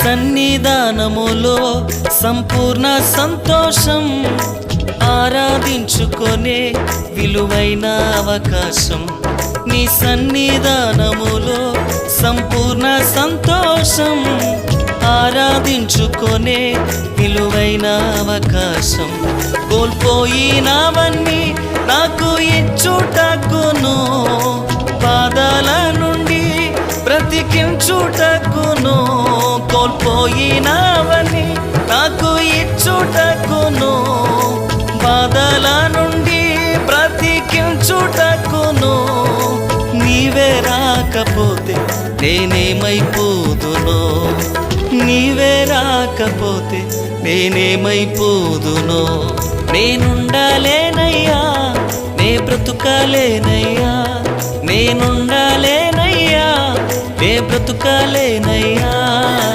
సన్నిధానములో సంపూర్ణ సంతోషం, ఆరాధించుకొనే విలువైన అవకాశం. నీ సన్నిధానములో సంపూర్ణ సంతోషం, ఆరాధించుకొనే విలువైన అవకాశం. కోల్పోయినవన్నీ నాకు ఇచ్చుటకును, బాధల నుండి బ్రతికించుటకును. కోల్పోయినవన్నీ నాకు ఇచ్చుటకును, బాధల నుండి బ్రతికించుటకును. నీవే రాకపోతే నేనేమైపోదునో, నీవే రాకపోతే నేనేమైపోదునో. నేనుండాలేనయ్యా, నే బ్రతుకాలేనయ్యా, నేనుండాలేనయ్యా, నే బ్రతుకాలేనయ్యా.